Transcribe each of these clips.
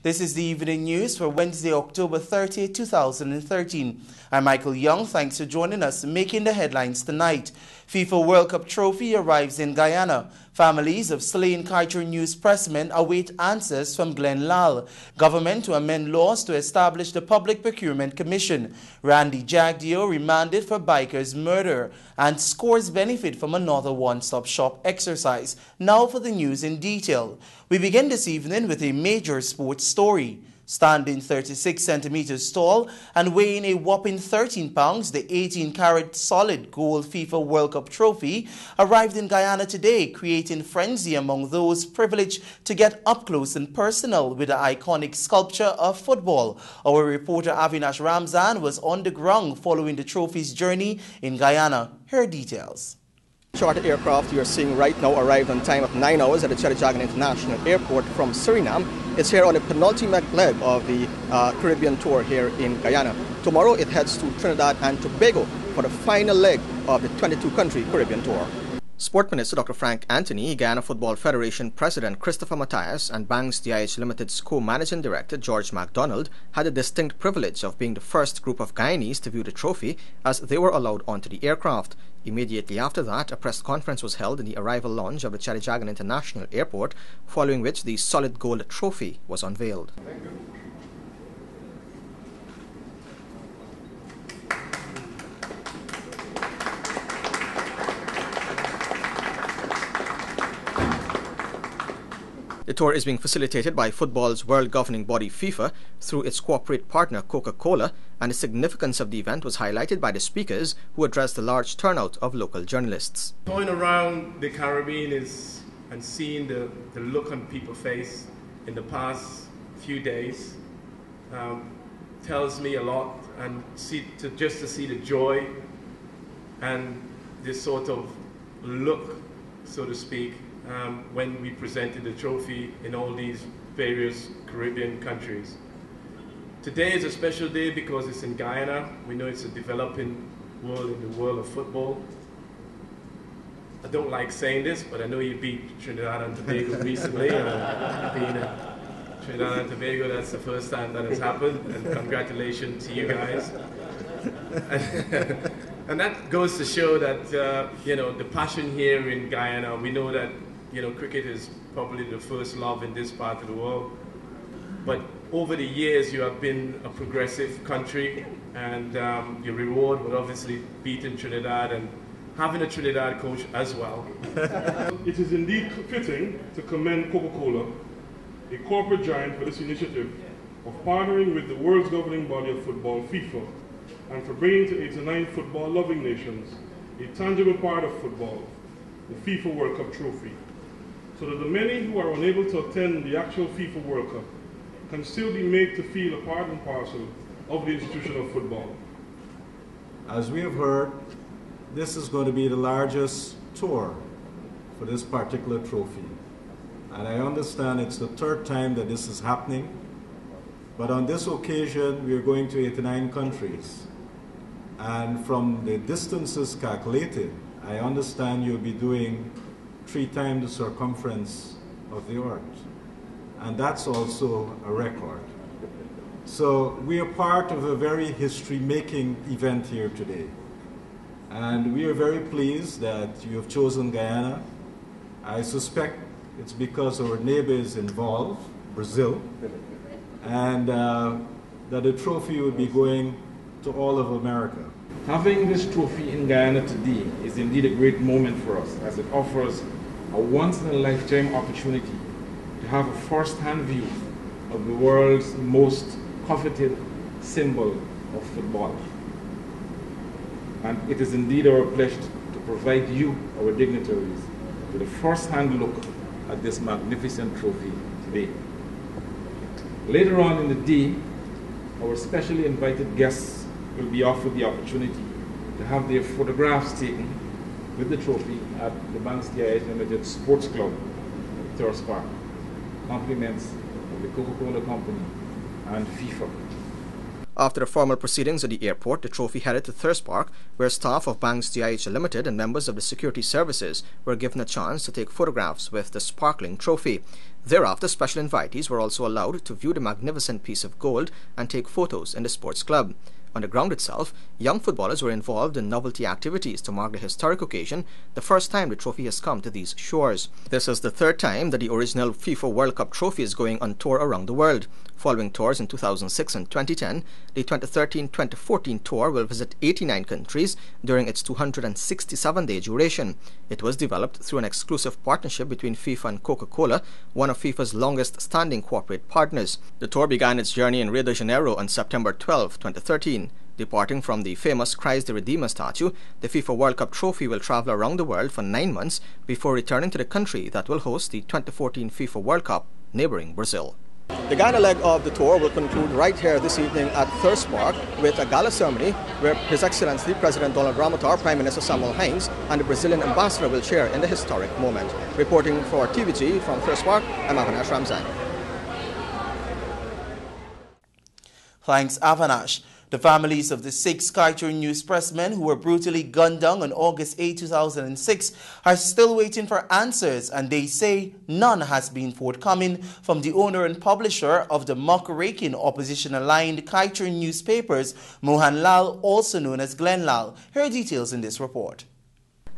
This is the evening news for Wednesday, October 30, 2013. I'm Michael Young. Thanks for joining us. Making the headlines tonight. FIFA World Cup trophy arrives in Guyana. Families of slain Kaiser News pressmen await answers from Glenn Lal. Government to amend laws to establish the Public Procurement Commission. Randy Jagdeo remanded for bikers' murder. And scores benefit from another one-stop shop exercise. Now for the news in detail. We begin this evening with a major sports story. Standing 36 centimeters tall and weighing a whopping 13 pounds, the 18-carat solid gold FIFA World Cup trophy arrived in Guyana today, creating frenzy among those privileged to get up close and personal with the iconic sculpture of football. Our reporter Avinash Ramzan was on the ground following the trophy's journey in Guyana. Here details. Charter aircraft you're seeing right now arrived on time at 9 hours at the TVG International Airport from Suriname. It's here on the penultimate leg of the Caribbean tour here in Guyana. Tomorrow it heads to Trinidad and Tobago for the final leg of the 22-country Caribbean tour. Sport Minister Dr. Frank Anthony, Guyana Football Federation President Christopher Matthias, and Banks DIH Limited's co-managing director George MacDonald had the distinct privilege of being the first group of Guyanese to view the trophy as they were allowed onto the aircraft. Immediately after that, a press conference was held in the arrival lounge of the TVG International Airport, following which the solid gold trophy was unveiled. The tour is being facilitated by football's world governing body FIFA through its corporate partner Coca-Cola, and the significance of the event was highlighted by the speakers who addressed the large turnout of local journalists. Going around the Caribbean and seeing the look on people's face in the past few days tells me a lot, and just to see the joy and this sort of look, so to speak, when we presented the trophy in all these various Caribbean countries. Today is a special day because it's in Guyana. We know it's a developing world in the world of football. I don't like saying this, but I know you beat Trinidad and Tobago recently. Trinidad and Tobago, that's the first time that has happened, and congratulations to you guys. And that goes to show that, the passion here in Guyana, we know that cricket is probably the first love in this part of the world. But over the years, you have been a progressive country, and your reward would obviously beating Trinidad and having a Trinidad coach as well. It is indeed fitting to commend Coca-Cola, a corporate giant, for this initiative of partnering with the world's governing body of football, FIFA, and for bringing to 89 football-loving nations a tangible part of football, the FIFA World Cup trophy, so that the many who are unable to attend the actual FIFA World Cup can still be made to feel a part and parcel of the institution of football. As we have heard, this is going to be the largest tour for this particular trophy. And I understand it's the third time that this is happening, but on this occasion we are going to 89 countries. And from the distances calculated, I understand you'll be doing 3 times the circumference of the earth. And that's also a record. So we are part of a very history-making event here today. And we are very pleased that you have chosen Guyana. I suspect it's because our neighbor is involved, Brazil, and that the trophy will be going to all of America. Having this trophy in Guyana today is indeed a great moment for us, as it offers a once-in-a-lifetime opportunity to have a first-hand view of the world's most coveted symbol of football. And it is indeed our pleasure to provide you, our dignitaries, with a first-hand look at this magnificent trophy today. Later on in the day, our specially invited guests will be offered the opportunity to have their photographs taken with the trophy at the Banks DIH Limited Sports Club at Thirst Park. Compliments of the Coca-Cola Company and FIFA. After the formal proceedings at the airport, the trophy headed to Thirst Park, where staff of Banks DIH Limited and members of the security services were given a chance to take photographs with the sparkling trophy. Thereafter, special invitees were also allowed to view the magnificent piece of gold and take photos in the sports club. On the ground itself, young footballers were involved in novelty activities to mark the historic occasion, the first time the trophy has come to these shores. This is the third time that the original FIFA World Cup trophy is going on tour around the world. Following tours in 2006 and 2010, the 2013-2014 tour will visit 89 countries during its 267-day duration. It was developed through an exclusive partnership between FIFA and Coca-Cola, one of FIFA's longest-standing corporate partners. The tour began its journey in Rio de Janeiro on September 12, 2013. Departing from the famous Christ the Redeemer statue, the FIFA World Cup trophy will travel around the world for 9 months before returning to the country that will host the 2014 FIFA World Cup, neighboring Brazil. The Ghana leg of the tour will conclude right here this evening at Thirst Park with a gala ceremony where His Excellency President Donald Ramotar, Prime Minister Samuel Hines, and the Brazilian ambassador will share in the historic moment. Reporting for TVG from Thirst Park, I'm Avinash Ramzan. Thanks, Avinash. The families of the 6 Kaitor News pressmen who were brutally gunned down on August 8, 2006 are still waiting for answers, and they say none has been forthcoming from the owner and publisher of the muckraking opposition-aligned Kaitor newspapers, Mohan Lal, also known as Glenn Lal. Here are details in this report.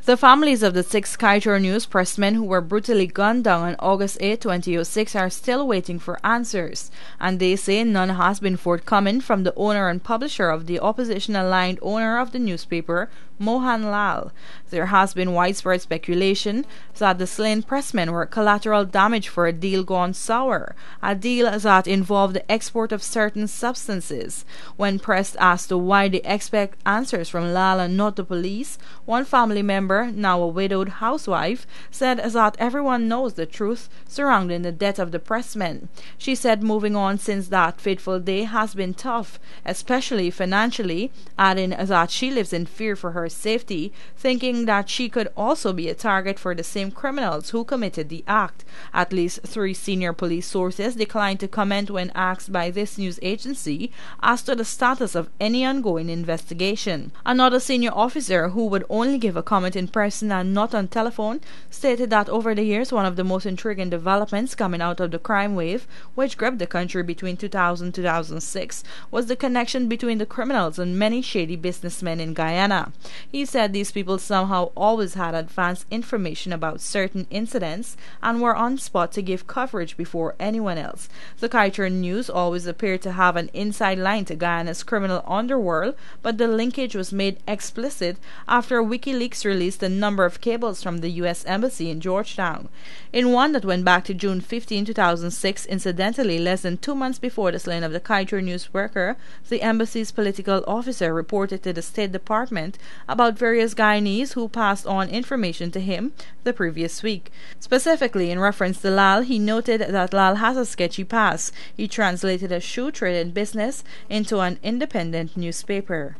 The families of the 6 Kaitor News pressmen who were brutally gunned down on August 8, 2006 are still waiting for answers, and they say none has been forthcoming from the owner and publisher of the opposition-aligned owner of the newspaper, Mohan Lal. There has been widespread speculation that the slain pressmen were collateral damage for a deal gone sour, a deal that involved the export of certain substances. When pressed as to why they expect answers from Lal and not the police, one family member, now a widowed housewife, said that everyone knows the truth surrounding the death of the pressmen. She said moving on since that fateful day has been tough, especially financially, adding that she lives in fear for her safety, thinking that she could also be a target for the same criminals who committed the act. At least 3 senior police sources declined to comment when asked by this news agency as to the status of any ongoing investigation. Another senior officer, who would only give a comment in person and not on telephone, stated that over the years one of the most intriguing developments coming out of the crime wave, which gripped the country between 2000 and 2006, was the connection between the criminals and many shady businessmen in Guyana. He said these people somehow always had advanced information about certain incidents and were on spot to give coverage before anyone else. The Kaitor News always appeared to have an inside line to Guyana's criminal underworld, but the linkage was made explicit after WikiLeaks released a number of cables from the U.S. Embassy in Georgetown. In one that went back to June 15, 2006, incidentally less than 2 months before the slaying of the Kaitor News worker, the embassy's political officer reported to the State Department about various Guyanese who passed on information to him the previous week. Specifically, in reference to Lal, he noted that Lal has a sketchy past. He translated a shoe trading business into an independent newspaper.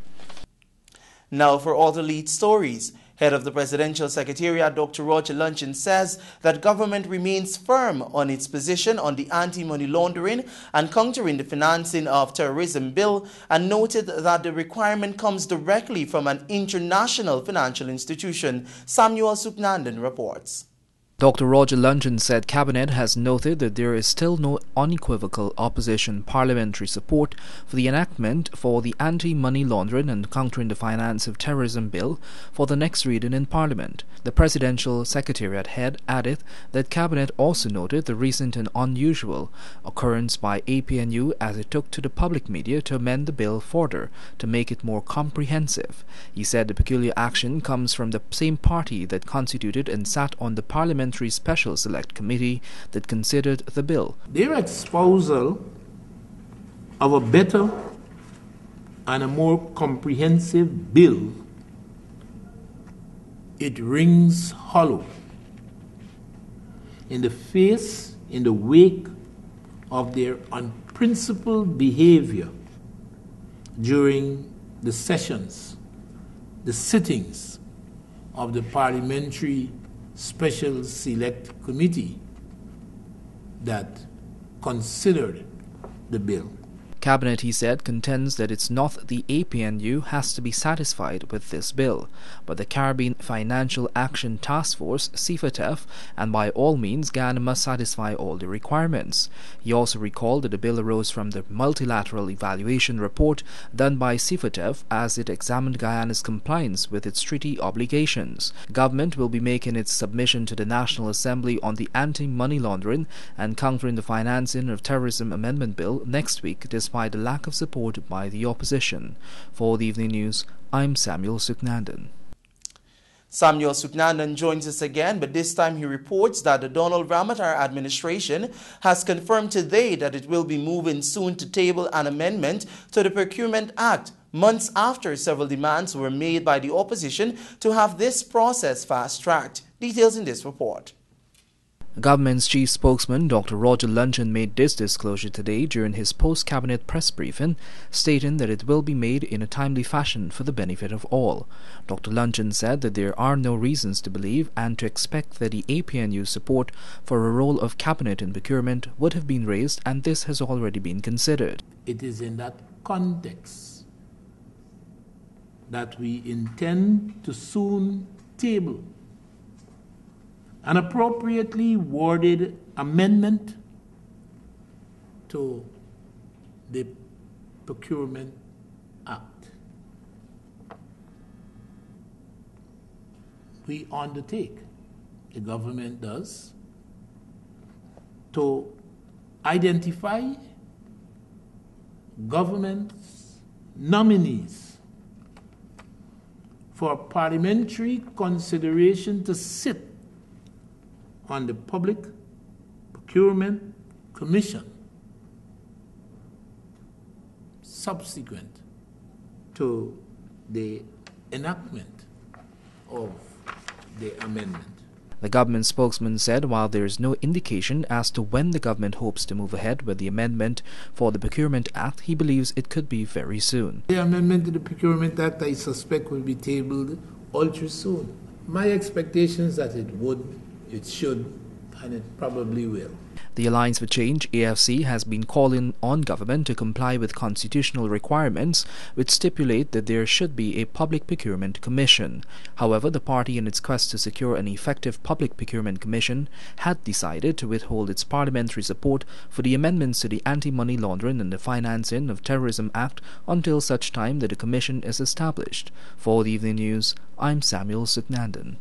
Now for all the lead stories. Head of the Presidential Secretariat, Dr. Roger Luncheon, says that government remains firm on its position on the anti-money laundering and countering the financing of terrorism bill, and noted that the requirement comes directly from an international financial institution. Samuel Suknandan reports. Dr. Roger Luncheon said Cabinet has noted that there is still no unequivocal opposition parliamentary support for the enactment for the Anti-Money Laundering and Countering the Finance of Terrorism Bill for the next reading in Parliament. The Presidential Secretariat head added that Cabinet also noted the recent and unusual occurrence by APNU as it took to the public media to amend the bill further to make it more comprehensive. He said the peculiar action comes from the same party that constituted and sat on the Parliamentary Special Select Committee that considered the bill. Their espousal of a better and a more comprehensive bill, it rings hollow in the wake of their unprincipled behavior during the sessions, the sittings of the Parliamentary Special Select Committee that considered the bill. Cabinet, he said, contends that it's not the APNU has to be satisfied with this bill, but the Caribbean Financial Action Task Force, CFATF, and by all means Ghana must satisfy all the requirements. He also recalled that the bill arose from the multilateral evaluation report done by CFATF as it examined Guyana's compliance with its treaty obligations. Government will be making its submission to the National Assembly on the Anti-Money Laundering and Countering the Financing of Terrorism Amendment Bill next week, despite the lack of support by the opposition. For the Evening News, I'm Samuel Suknandan. Samuel Suknandan joins us again, but this time he reports that the Donald Ramotar administration has confirmed today that it will be moving soon to table an amendment to the Procurement Act, months after several demands were made by the opposition to have this process fast-tracked. Details in this report. Government's chief spokesman, Dr. Roger Luncheon, made this disclosure today during his post-cabinet press briefing, stating that it will be made in a timely fashion for the benefit of all. Dr. Luncheon said that there are no reasons to believe and to expect that the APNU's support for a role of cabinet in procurement would have been raised, and this has already been considered. It is in that context that we intend to soon table an appropriately worded amendment to the Procurement Act. We undertake, the government does, to identify government's nominees for parliamentary consideration to sit on the Public Procurement Commission subsequent to the enactment of the amendment. The government spokesman said while there is no indication as to when the government hopes to move ahead with the amendment for the Procurement Act, he believes it could be very soon. The amendment to the Procurement Act, I suspect, will be tabled ultra soon. My expectation is that it should, and it probably will. The Alliance for Change, AFC, has been calling on government to comply with constitutional requirements which stipulate that there should be a public procurement commission. However, the party, in its quest to secure an effective public procurement commission, had decided to withhold its parliamentary support for the amendments to the Anti-Money Laundering and the Financing of Terrorism Act until such time that the commission is established. For the Evening News, I'm Samuel Suknandan.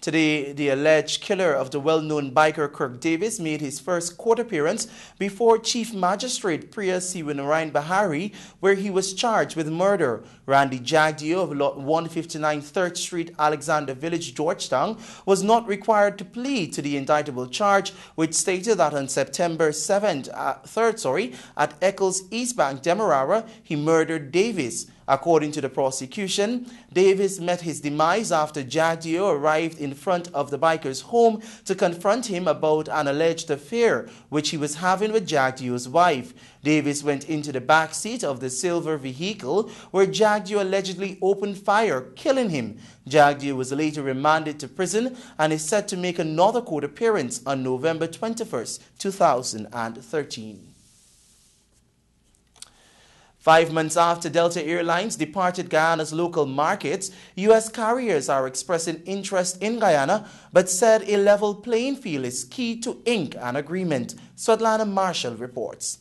Today, the alleged killer of the well-known biker Kirk Davis made his first court appearance before Chief Magistrate Priya Siwanarayan Bahari, where he was charged with murder. Randy Jagdeo of Lot 159 3rd Street, Alexander Village, Georgetown, was not required to plead to the indictable charge, which stated that on September 3rd, at Eccles East Bank, Demerara, he murdered Davis. According to the prosecution, Davis met his demise after Jagdeo arrived in front of the biker's home to confront him about an alleged affair which he was having with Jagdeo's wife. Davis went into the back seat of the silver vehicle where Jagdeo allegedly opened fire, killing him. Jagdeo was later remanded to prison and is set to make another court appearance on November 21st, 2013. 5 months after Delta Airlines departed Guyana's local markets, U.S. carriers are expressing interest in Guyana, but said a level playing field is key to ink an agreement. Swadlana Marshall reports.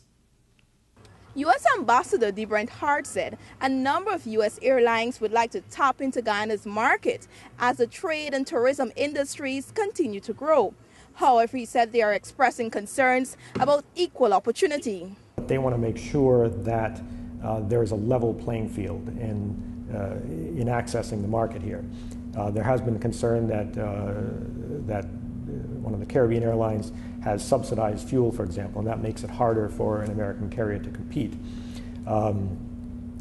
U.S. Ambassador DeBrent Hart said a number of U.S. airlines would like to tap into Guyana's market as the trade and tourism industries continue to grow. However, he said they are expressing concerns about equal opportunity. They want to make sure that there is a level playing field in accessing the market here. There has been concern that one of the Caribbean airlines has subsidized fuel, for example, and that makes it harder for an American carrier to compete.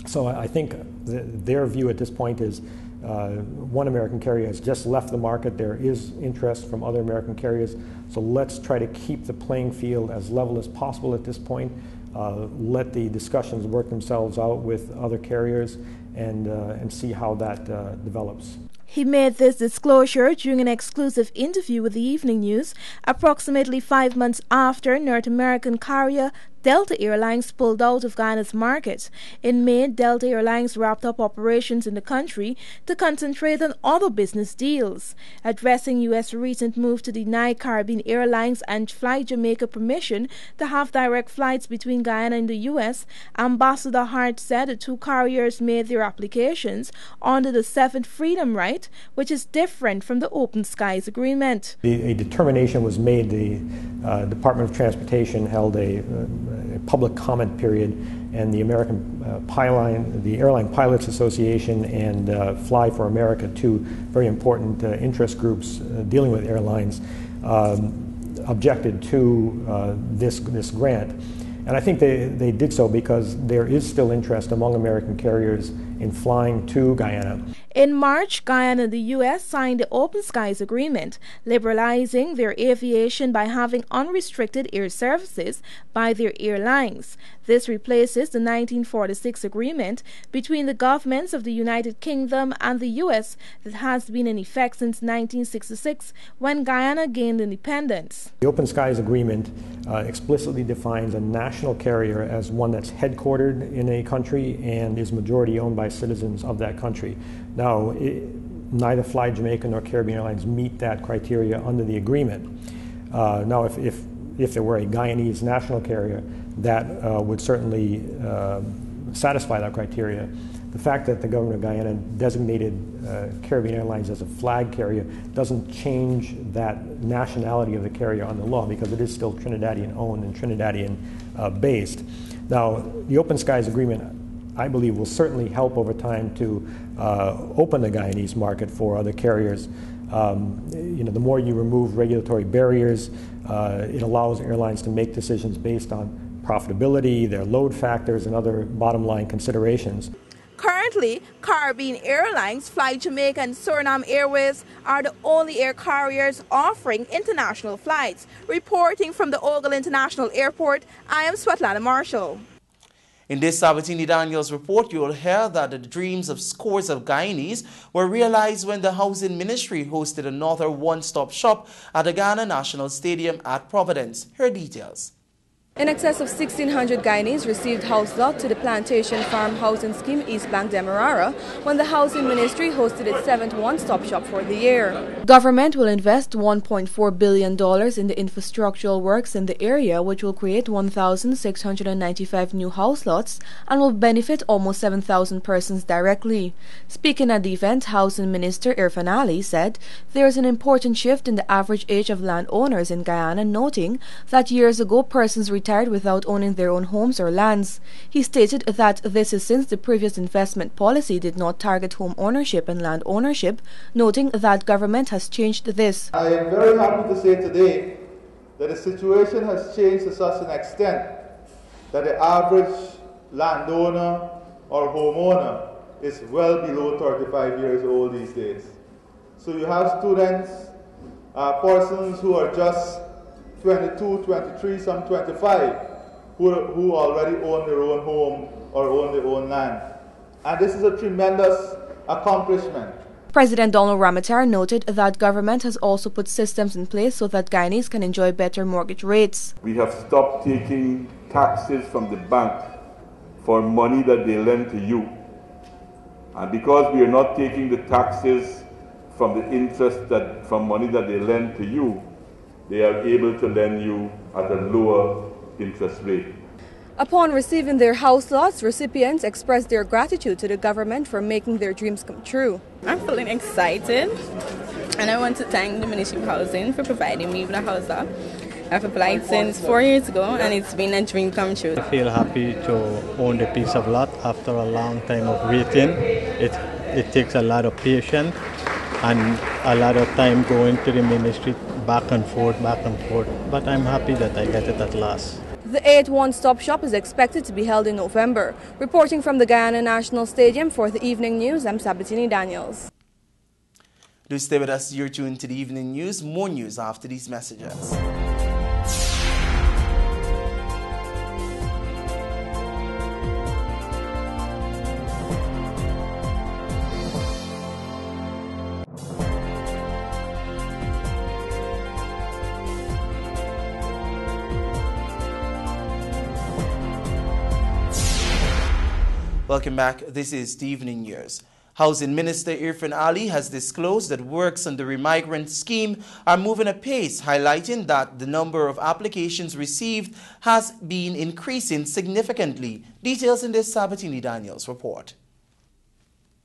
So I think their view at this point is one American carrier has just left the market. There is interest from other American carriers, so let's try to keep the playing field as level as possible at this point. Let the discussions work themselves out with other carriers and see how that develops. He made this disclosure during an exclusive interview with the Evening News, approximately 5 months after North American carrier Delta Airlines pulled out of Guyana's market. In May, Delta Airlines wrapped up operations in the country to concentrate on other business deals. Addressing U.S. recent move to deny Caribbean Airlines and Fly Jamaica permission to have direct flights between Guyana and the U.S., Ambassador Hart said the two carriers made their applications under the 7th Freedom Right, which is different from the Open Skies Agreement. A determination was made. The Department of Transportation held a public comment period, and the the Airline Pilots Association and Fly for America, two very important interest groups dealing with airlines, objected to this grant. And I think they did so because there is still interest among American carriers in flying to Guyana. In March, Guyana and the U.S. signed the Open Skies Agreement, liberalizing their aviation by having unrestricted air services by their airlines. This replaces the 1946 agreement between the governments of the United Kingdom and the U.S. that has been in effect since 1966, when Guyana gained independence. The Open Skies Agreement explicitly defines a national carrier as one that's headquartered in a country and is majority owned by citizens of that country. Now, neither Fly Jamaica nor Caribbean Airlines meet that criteria under the agreement. Now, if there were a Guyanese national carrier, that would certainly satisfy that criteria. The fact that the government of Guyana designated Caribbean Airlines as a flag carrier doesn't change that nationality of the carrier on the law, because it is still Trinidadian owned and Trinidadian based. Now, the Open Skies Agreement, I believe, will certainly help over time to open the Guyanese market for other carriers. The more you remove regulatory barriers, it allows airlines to make decisions based on profitability, their load factors, and other bottom line considerations. Currently, Caribbean Airlines, Fly Jamaica, and Suriname Airways are the only air carriers offering international flights. Reporting from the Ogle International Airport, I am Svetlana Marshall. In this Sabatini Daniels report, you will hear that the dreams of scores of Guyanese were realized when the Housing Ministry hosted another one-stop shop at the Ghana National Stadium at Providence. Here are details. In excess of 1,600 Guyanese received house lot to the Plantation Farm Housing Scheme East Bank Demerara when the Housing Ministry hosted its 7th one-stop shop for the year. Government will invest $1.4 billion in the infrastructural works in the area, which will create 1,695 new house lots and will benefit almost 7,000 persons directly. Speaking at the event, Housing Minister Irfan Ali said there is an important shift in the average age of landowners in Guyana, noting that years ago persons retired without owning their own homes or lands. He stated that this is since the previous investment policy did not target home ownership and land ownership, noting that government has changed this. I am very happy to say today that the situation has changed to such an extent that the average landowner or homeowner is well below 35 years old these days. So you have students, persons who are just 22, 23, some 25, who already own their own home or own their own land. And this is a tremendous accomplishment. President Donald Ramatar noted that government has also put systems in place so that Guyanese can enjoy better mortgage rates. We have stopped taking taxes from the bank for money that they lend to you. And because we are not taking the taxes from the interest from money that they lend to you, they are able to lend you at a lower interest rate. Upon receiving their house lots, recipients expressed their gratitude to the government for making their dreams come true. I'm feeling excited, and I want to thank the Ministry of Housing for providing me with a house lot. I've applied since 4 years ago, and it's been a dream come true. I feel happy to own the piece of lot after a long time of waiting. It takes a lot of patience and a lot of time going to the ministry back and forth, but I'm happy that I get it at last. The 8th one-stop shop is expected to be held in November. Reporting from the Guyana National Stadium for the Evening News, I'm Sabatini Daniels. Do stay with us. You're tuned to the Evening News. More news after these messages. Welcome back. This is the Evening News. Housing Minister Irfan Ali has disclosed that works on the remigrant scheme are moving apace, highlighting that the number of applications received has been increasing significantly. Details in this Sabatini Daniels report.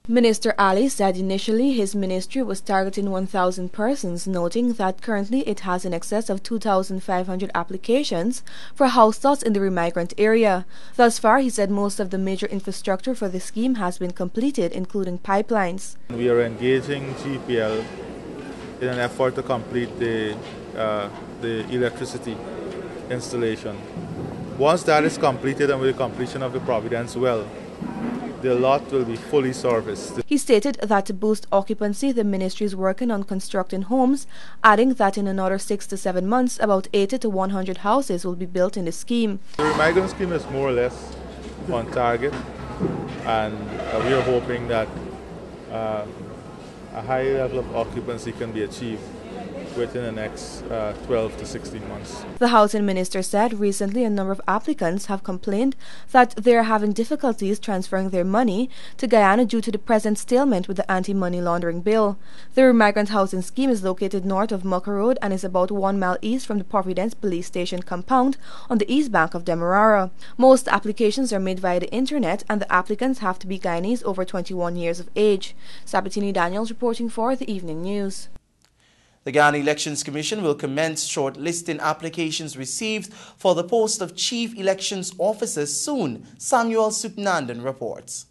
Minister Ali said initially his ministry was targeting 1,000 persons, noting that currently it has in excess of 2,500 applications for house lots in the remigrant area. Thus far, he said most of the major infrastructure for the scheme has been completed, including pipelines. We are engaging GPL in an effort to complete the electricity installation. Once that is completed and with the completion of the Providence well, the lot will be fully serviced. He stated that to boost occupancy, the ministry is working on constructing homes, adding that in another 6 to 7 months, about 80 to 100 houses will be built in the scheme. The remigrant scheme is more or less on target, and we are hoping that a high level of occupancy can be achieved within the next 12 to 16 months. The housing minister said recently a number of applicants have complained that they are having difficulties transferring their money to Guyana due to the present stalemate with the anti-money laundering bill. The remigrant housing scheme is located north of Mucka Road and is about 1 mile east from the Providence police station compound on the east bank of Demerara. Most applications are made via the internet and the applicants have to be Guyanese over 21 years of age. Sabatini Daniels reporting for the Evening News. The Ghana Elections Commission will commence shortlisting applications received for the post of Chief Elections Officer soon, Samuel Supnandan reports.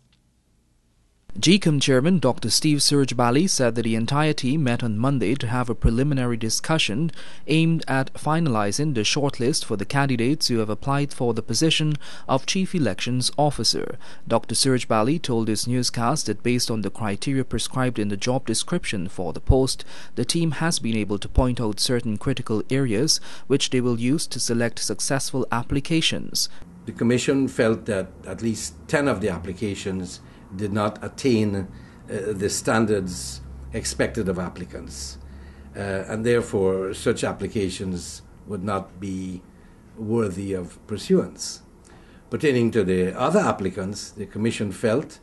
GCOM Chairman Dr. Steve Surajbali said that the entire team met on Monday to have a preliminary discussion aimed at finalizing the shortlist for the candidates who have applied for the position of Chief Elections Officer. Dr. Surajbali told his newscast that based on the criteria prescribed in the job description for the post, the team has been able to point out certain critical areas which they will use to select successful applications. The Commission felt that at least 10 of the applications did not attain the standards expected of applicants. And therefore, such applications would not be worthy of pursuance. Pertaining to the other applicants, the Commission felt,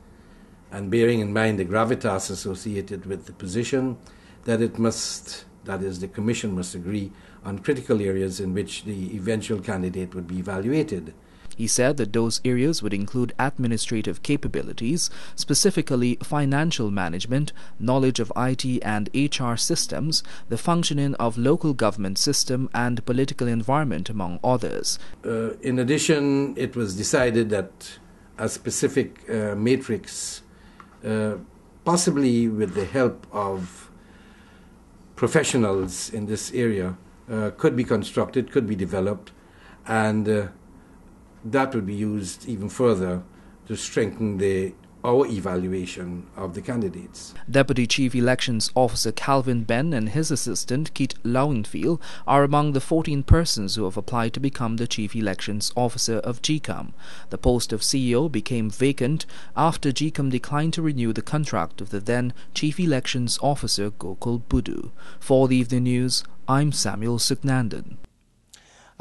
and bearing in mind the gravitas associated with the position, that the Commission must agree on critical areas in which the eventual candidate would be evaluated. He said that those areas would include administrative capabilities, specifically financial management, knowledge of IT and HR systems, the functioning of local government system and political environment, among others. In addition, it was decided that a specific matrix, possibly with the help of professionals in this area, could be constructed, could be developed, and that would be used even further to strengthen our evaluation of the candidates. Deputy Chief Elections Officer Calvin Ben and his assistant Keith Lowenfield are among the 14 persons who have applied to become the Chief Elections Officer of GCOM. The post of CEO became vacant after GCOM declined to renew the contract of the then Chief Elections Officer Gokul Budu. For the Evening News, I'm Samuel Supnandan.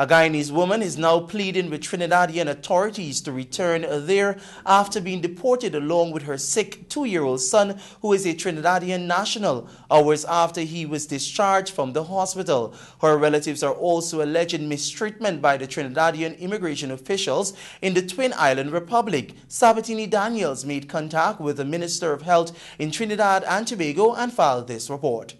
A Guyanese woman is now pleading with Trinidadian authorities to return there after being deported along with her sick 2-year-old son, who is a Trinidadian national, hours after he was discharged from the hospital. Her relatives are also alleging mistreatment by the Trinidadian immigration officials in the Twin Island Republic. Sabatini Daniels made contact with the Minister of Health in Trinidad and Tobago and filed this report.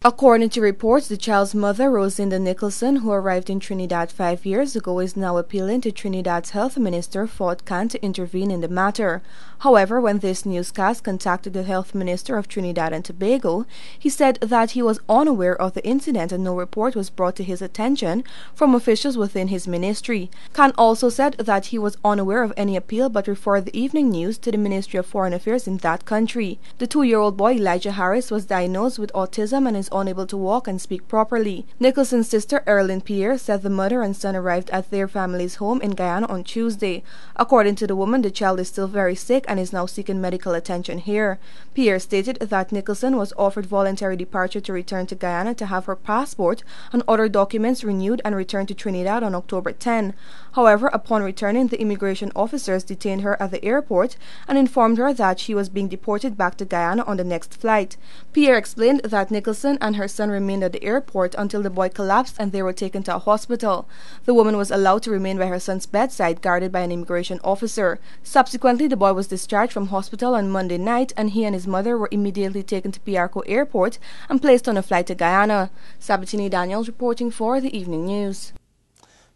According to reports, the child's mother, Rosinda Nicholson, who arrived in Trinidad 5 years ago, is now appealing to Trinidad's health minister, Ford Khan, to intervene in the matter. However, when this newscast contacted the health minister of Trinidad and Tobago, he said that he was unaware of the incident and no report was brought to his attention from officials within his ministry. Khan also said that he was unaware of any appeal but referred the Evening News to the Ministry of Foreign Affairs in that country. The 2-year-old boy, Elijah Harris, was diagnosed with autism and is unable to walk and speak properly. Nicholson's sister, Erlyn Pierre, said the mother and son arrived at their family's home in Guyana on Tuesday. According to the woman, the child is still very sick and is now seeking medical attention here. Pierre stated that Nicholson was offered voluntary departure to return to Guyana to have her passport and other documents renewed and return to Trinidad on October 10. However, upon returning, the immigration officers detained her at the airport and informed her that she was being deported back to Guyana on the next flight. Pierre explained that Nicholson and her son remained at the airport until the boy collapsed and they were taken to a hospital. The woman was allowed to remain by her son's bedside, guarded by an immigration officer. Subsequently, the boy was discharged from hospital on Monday night, and he and his mother were immediately taken to Piarco Airport and placed on a flight to Guyana. Sabatini Daniels reporting for the Evening News.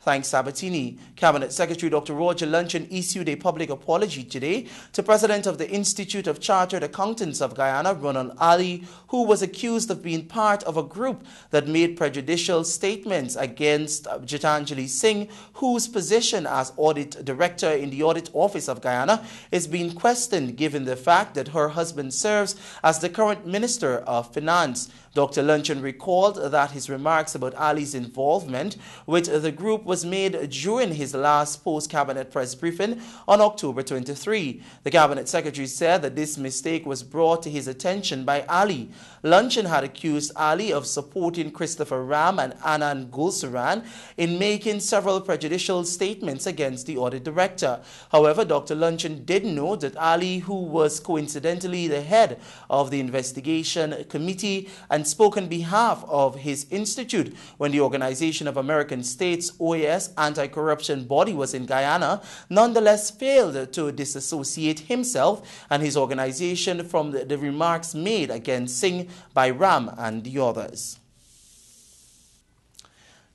Thanks, Sabatini. Cabinet Secretary Dr. Roger Luncheon issued a public apology today to President of the Institute of Chartered Accountants of Guyana, Ronan Ali, who was accused of being part of a group that made prejudicial statements against Gitanjali Singh, whose position as Audit Director in the Audit Office of Guyana is being questioned given the fact that her husband serves as the current Minister of Finance. Dr. Luncheon recalled that his remarks about Ali's involvement with the group was made during his last post-cabinet press briefing on October 23. The cabinet secretary said that this mistake was brought to his attention by Ali. Luncheon had accused Ali of supporting Christopher Ram and Anand Gulsaran in making several prejudicial statements against the audit director. However, Dr. Luncheon did note that Ali, who was coincidentally the head of the investigation committee and spoke on behalf of his institute when the Organization of American States OAS anti-corruption body was in Guyana, nonetheless failed to disassociate himself and his organization from the remarks made against Singh by Ram and the others.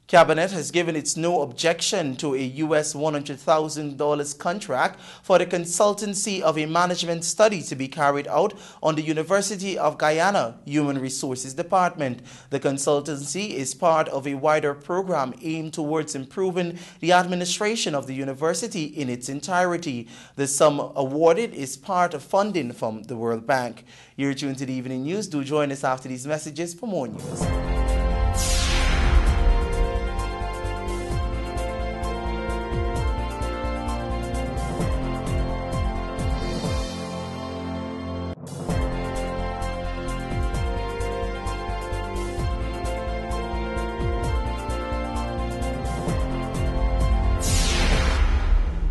Cabinet has given its no objection to a US $100,000 contract for the consultancy of a management study to be carried out on the University of Guyana Human Resources Department. The consultancy is part of a wider program aimed towards improving the administration of the university in its entirety. The sum awarded is part of funding from the World Bank. You're tuned to the Evening News. Do join us after these messages for more news.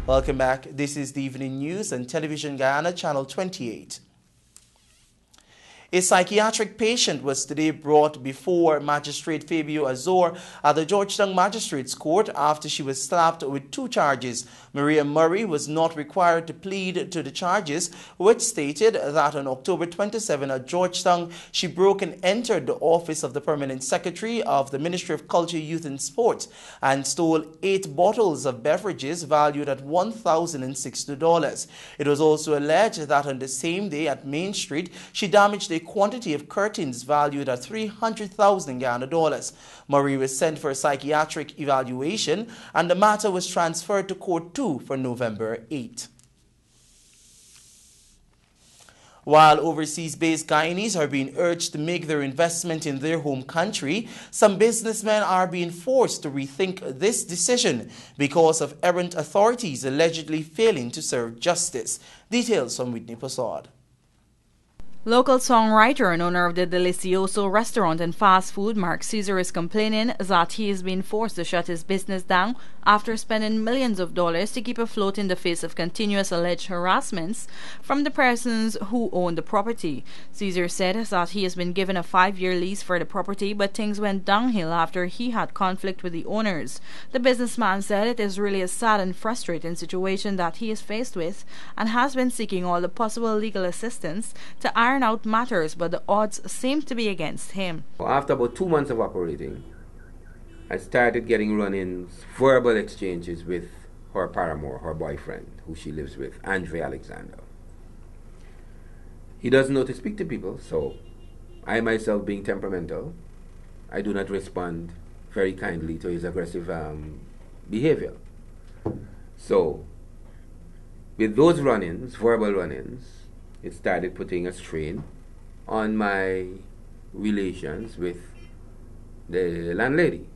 Welcome back. This is the Evening News on Television Guyana, Channel 28. A psychiatric patient was today brought before Magistrate Fabio Azor at the Georgetown Magistrates Court after she was slapped with 2 charges. Maria Murray was not required to plead to the charges, which stated that on October 27 at Georgetown, she broke and entered the office of the Permanent Secretary of the Ministry of Culture, Youth and Sports and stole 8 bottles of beverages valued at $1,060. It was also alleged that on the same day at Main Street, she damaged a quantity of curtains valued at 300,000 Ghana dollars. Murray was sent for a psychiatric evaluation and the matter was transferred to Court 2 for November 8. While overseas-based Guyanese are being urged to make their investment in their home country, some businessmen are being forced to rethink this decision because of errant authorities allegedly failing to serve justice. Details from Whitney Posad. Local songwriter and owner of the Delicioso restaurant and fast food, Mark Caesar, is complaining that he is being forced to shut his business down after spending millions of dollars to keep afloat in the face of continuous alleged harassments from the persons who own the property. Caesar said that he has been given a 5-year lease for the property, but things went downhill after he had conflict with the owners. The businessman said it is really a sad and frustrating situation that he is faced with and has been seeking all the possible legal assistance to iron out matters, but the odds seem to be against him. After about 2 months of operating, I started getting run-ins, verbal exchanges with her paramour, her boyfriend, who she lives with, Andre Alexander. He doesn't know to speak to people, so I myself, being temperamental, I do not respond very kindly to his aggressive behavior. So, with those run-ins, verbal run-ins, it started putting a strain on my relations with the landlady.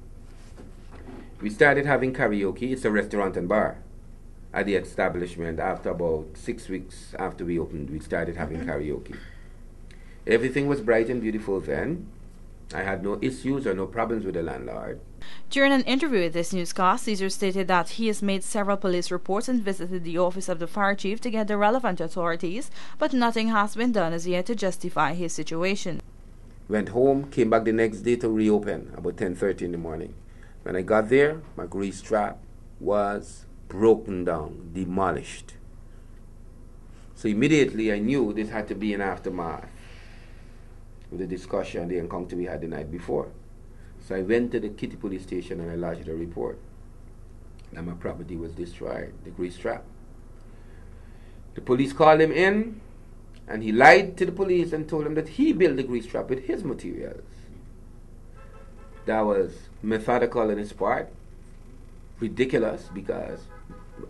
We started having karaoke. It's a restaurant and bar at the establishment. After about 6 weeks after we opened, we started having karaoke. Everything was bright and beautiful then. I had no issues or no problems with the landlord. During an interview with this newscast, Caesar stated that he has made several police reports and visited the office of the fire chief to get the relevant authorities, but nothing has been done as yet to justify his situation. Went home, came back the next day to reopen about 10:30 in the morning. When I got there, my grease trap was broken down, demolished. So immediately I knew this had to be an aftermath of the discussion, the encounter we had the night before. So I went to the Kitty police station and I lodged a report that my property was destroyed, the grease trap. The police called him in and he lied to the police and told them that he built the grease trap with his materials. That was methodical on his part, ridiculous, because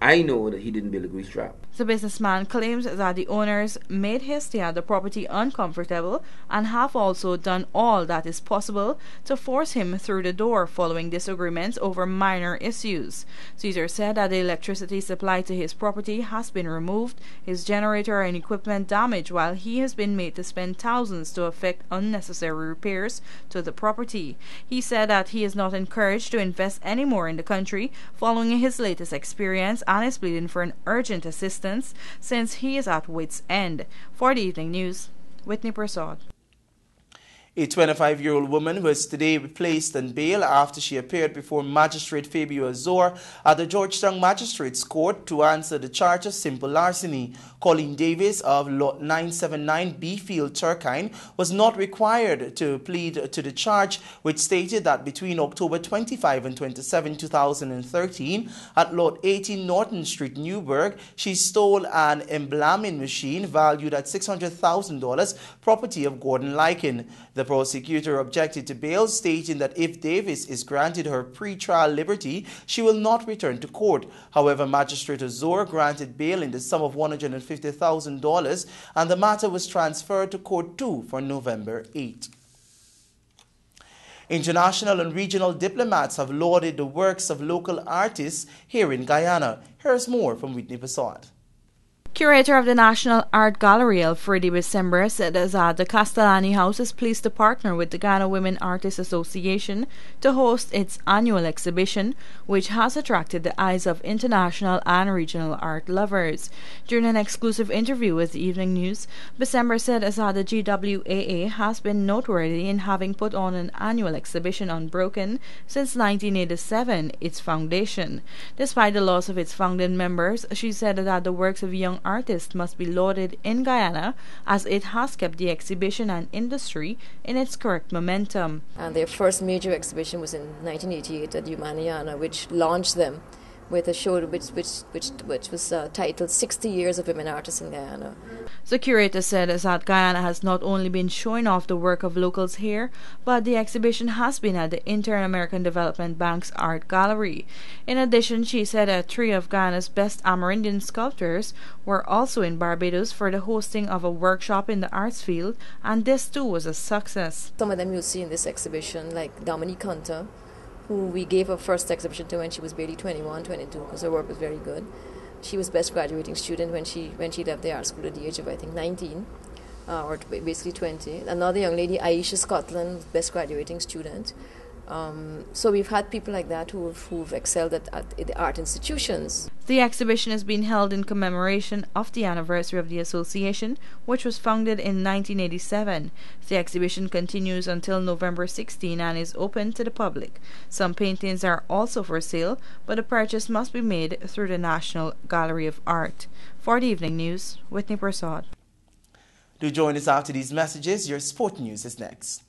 I know that he didn't build a grease trap. The businessman claims that the owners made his stay at the property uncomfortable and have also done all that is possible to force him through the door following disagreements over minor issues. Caesar said that the electricity supply to his property has been removed, his generator and equipment damaged, while he has been made to spend thousands to effect unnecessary repairs to the property. He said that he is not encouraged to invest any more in the country following his latest experience and is pleading for an urgent assistance since he is at wit's end. For the Evening News, Whitney Prasad. A 25-year-old woman was today placed on bail after she appeared before Magistrate Fabio Azor at the Georgetown Magistrates Court to answer the charge of simple larceny. Colleen Davis of Lot 979 Beefield, Turkine, was not required to plead to the charge, which stated that between October 25 and 27, 2013, at Lot 18 Norton Street, Newburgh, she stole an embalming machine valued at $600,000, property of Gordon Lykin. The prosecutor objected to bail, stating that if Davis is granted her pre-trial liberty, she will not return to court. However, Magistrate Azor granted bail in the sum of $150,000, and the matter was transferred to Court 2 for November 8. International and regional diplomats have lauded the works of local artists here in Guyana. Here's more from Whitney Prasad. Curator of the National Art Gallery, Alfredi December, said that the Castellani House is pleased to partner with the Ghana Women Artists Association to host its annual exhibition, which has attracted the eyes of international and regional art lovers. During an exclusive interview with the Evening News, December said that the GWAA has been noteworthy in having put on an annual exhibition unbroken since 1987, its foundation. Despite the loss of its founding members, she said that the works of young artists must be lauded in Guyana, as it has kept the exhibition and industry in its correct momentum. And their first major exhibition was in 1988 at Humaniana, which launched them with a show which was titled 60 Years of Women Artists in Guyana. The curator said that Guyana has not only been showing off the work of locals here, but the exhibition has been at the Inter-American Development Bank's Art Gallery. In addition, she said that 3 of Guyana's best Amerindian sculptors were also in Barbados for the hosting of a workshop in the arts field, and this too was a success. Some of them you'll see in this exhibition, like Dominique Hunter, who we gave her first exhibition to when she was barely 21, 22, because her work was very good. She was best graduating student when she left the art school at the age of, I think, 19, or basically 20. Another young lady, Aisha Scotland, best graduating student. So we've had people like that who've excelled at the art institutions. The exhibition is being held in commemoration of the anniversary of the association, which was founded in 1987. The exhibition continues until November 16 and is open to the public. Some paintings are also for sale, but the purchase must be made through the National Gallery of Art. For the Evening News, Whitney Prasad. Do join us after these messages. Your sport news is next.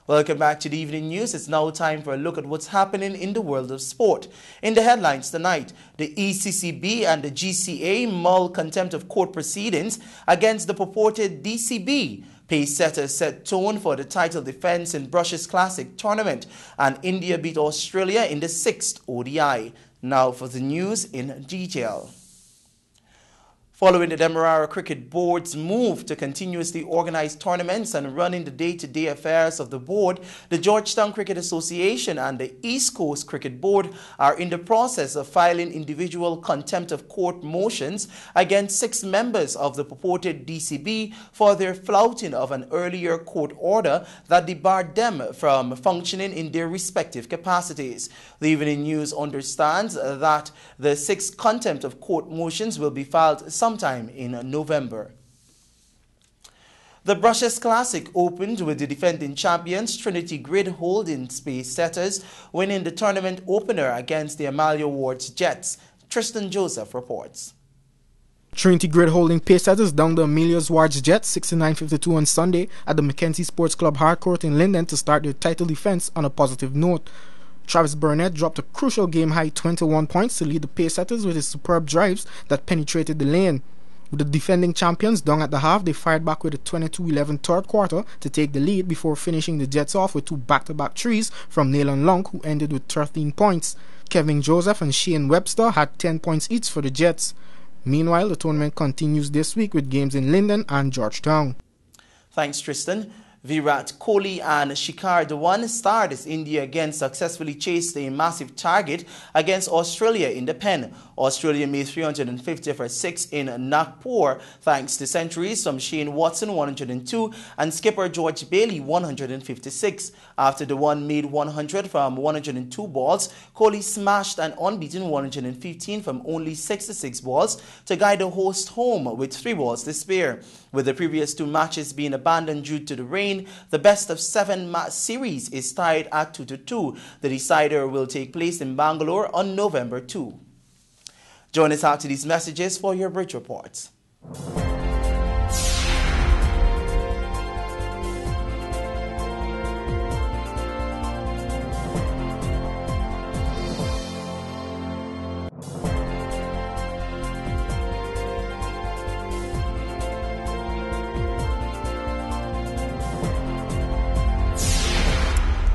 Welcome back to the evening news. It's now time for a look at what's happening in the world of sport. In the headlines tonight, the ECCB and the GCA mull contempt of court proceedings against the purported DCB. Pace setters set tone for the title defense in Brushes Classic tournament, and India beat Australia in the 6th ODI. Now for the news in detail. Following the Demerara Cricket Board's move to continuously organize tournaments and running the day-to-day affairs of the board, the Georgetown Cricket Association and the East Coast Cricket Board are in the process of filing individual contempt of court motions against 6 members of the purported DCB for their flouting of an earlier court order that debarred them from functioning in their respective capacities. The Evening News understands that the 6 contempt of court motions will be filed sometime in November. The Brushes Classic opened with the defending champions Trinity Grid holding Pace setters, winning the tournament opener against the Amalia Ward's Jets. Tristan Joseph reports. Trinity Grid holding Pace setters down the Amelia Ward's Jets 69-52 on Sunday at the Mackenzie Sports Club hard court in Linden to start their title defense on a positive note. Travis Burnett dropped a crucial game-high 21 points to lead the Pace setters with his superb drives that penetrated the lane. With the defending champions down at the half, they fired back with a 22-11 third quarter to take the lead before finishing the Jets off with 2 back-to-back threes from Nayland Long, who ended with 13 points. Kevin Joseph and Shane Webster had 10 points each for the Jets. Meanwhile, the tournament continues this week with games in Linden and Georgetown. Thanks, Tristan. Virat Kohli and Shikhar Dhawan starred as India again successfully chased a massive target against Australia in the pen. Australia made 350 for 6 in Nagpur thanks to centuries from Shane Watson 102 and skipper George Bailey 156. After Dhawan made 100 from 102 balls, Kohli smashed an unbeaten 115 from only 66 balls to guide the host home with 3 balls to spare. With the previous 2 matches being abandoned due to the rain, the best of 7 match series is tied at 2-2. The decider will take place in Bangalore on November 2. Join us after these messages for your bridge reports.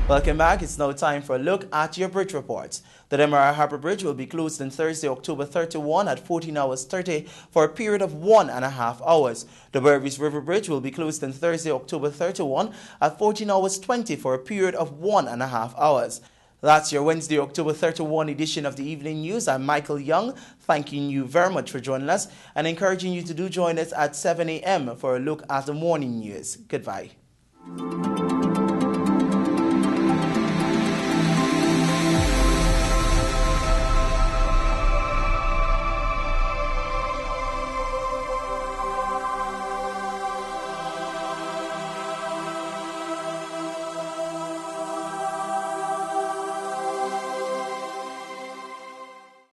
Welcome back. It's now time for a look at your bridge reports. The Demerara Harbour Bridge will be closed on Thursday, October 31 at 14 hours 30 for a period of 1.5 hours. The Berbice River Bridge will be closed on Thursday, October 31 at 14 hours 20 for a period of 1.5 hours. That's your Wednesday, October 31 edition of the Evening News. I'm Michael Young, thanking you very much for joining us and encouraging you to do join us at 7 a.m. for a look at the morning news. Goodbye.